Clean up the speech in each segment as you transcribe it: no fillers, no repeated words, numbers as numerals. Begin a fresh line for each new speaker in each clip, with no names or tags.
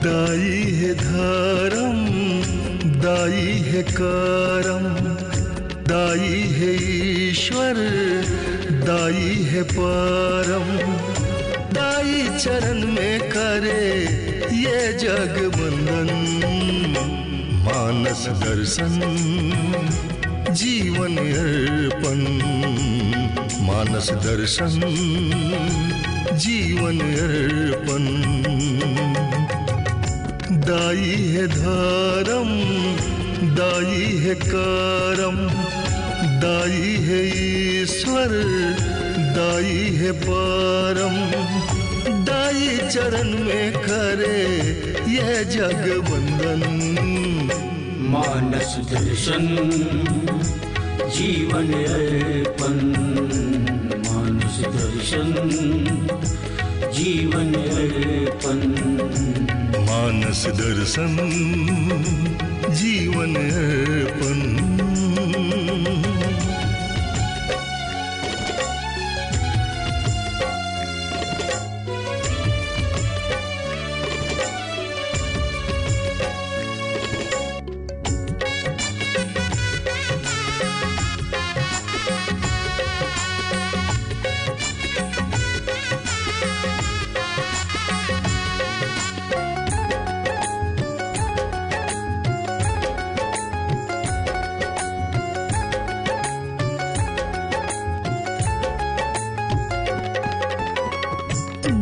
दाई है धर्म, दाई है करम, दाई है ईश्वर, दाई है परम। दाई चरण में करे ये जग बंधन, मानस दर्शन जीवन अर्पण, मानस दर्शन जीवन अर्पण। दाई है धर्म, दाई है करम, दाई है ईश्वर, दाई है परम। दाई चरण में करे यह जग बंधन,
मानस दर्शन जीवन अर्पण, मानस दर्शन जीवन अर्पण,
मानस दर्शन जीवन अर्पण।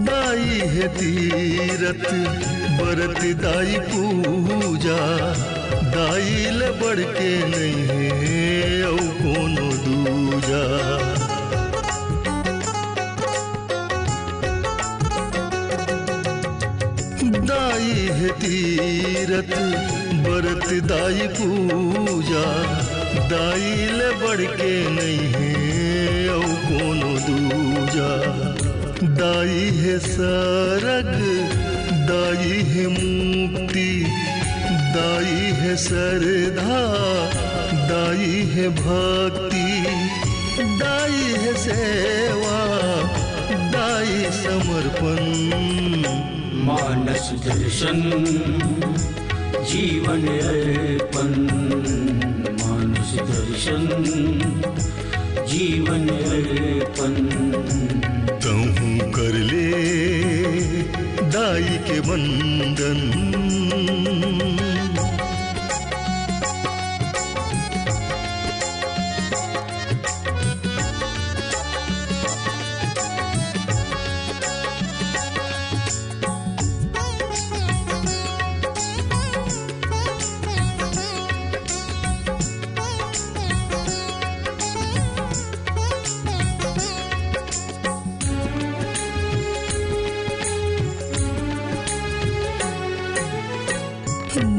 दाई है तीरथ बरत दाई पूजा, दाई ले बढ़ के नहीं है औ कोनो दूजा। दाई है तीरथ बरत दाई पूजा, दाई ले बढ़ के नहीं है औ कोनो दूजा। दाई है सरग, दाई है मुक्ति, दाई है श्रद्धा, दाई है भक्ति, दाई है सेवा, दाई समर्पण।
मानस दर्शन जीवन अर्पण, मानस दर्शन जीवन अर्पण।
तहु कर ले दाई के बंधन,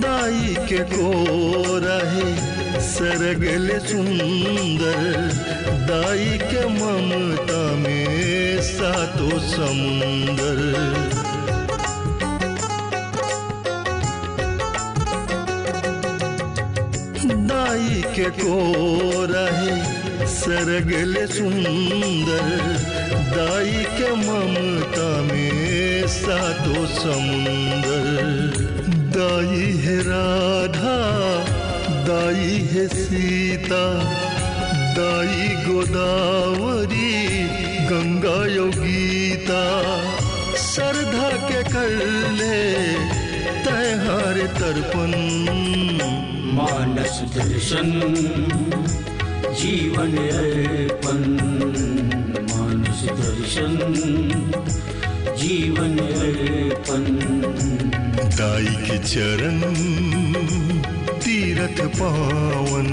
दाई के को रहे सरगले सुंदर, दाई के ममता में सातों समुंदर। दाई के को रहे सरगले सुंदर, दाई के ममता में सातों समुंदर। दाई है राधा, दाई है सीता, दाई गोदावरी गंगा योगीता। श्रद्धा के कर ले तैहार तर्पण,
मानस दर्शन जीवन अर्पण, मानस दर्शन जीवन अर्पण।
दाई के चरण तीरथ पावन,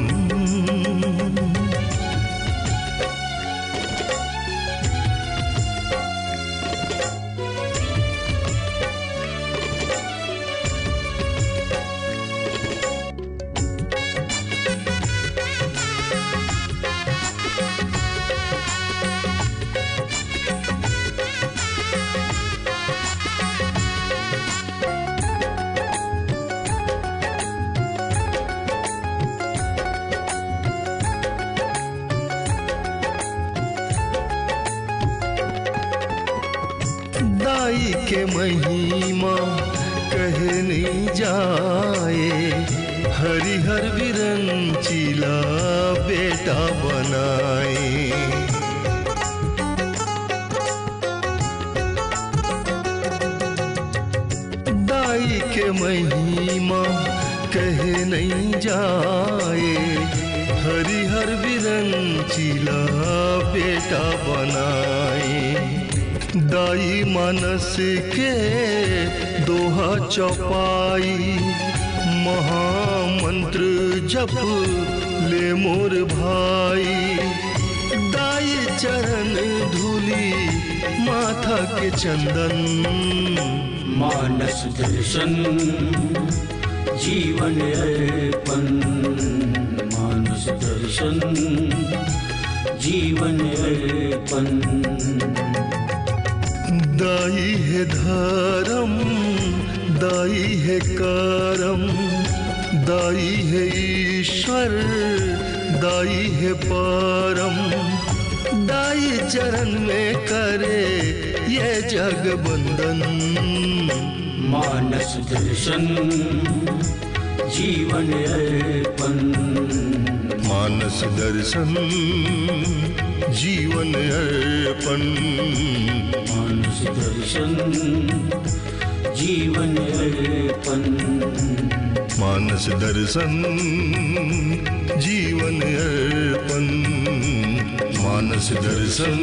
दाई के महिमा कहे नहीं जाए, हरिहर विरंचीला बेटा बनाए। दाई के महिमा कहे नहीं जाए, हरिहर विरंचीला बेटा बनाए। दाई मानस के दोहा चौपाई, महामंत्र जप ले मोर भाई। दाई चरण धूली माथा के चंदन,
मानस दर्शन जीवन अर्पण। मानस दर्शन जीवन अर्पण।
दाई है धर्म, दाई है करम, दाई है ईश्वर, दाई है परम। दाई चरण में करे ये जग बंदन,
मानस दर्शन जीवन अर्पण।
मानस दर्शन जीवन अर्पण।
मानस दर्शन जीवन अर्पण।
मानस दर्शन जीवन अर्पण। मानस दर्शन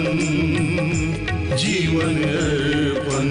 जीवन अर्पण।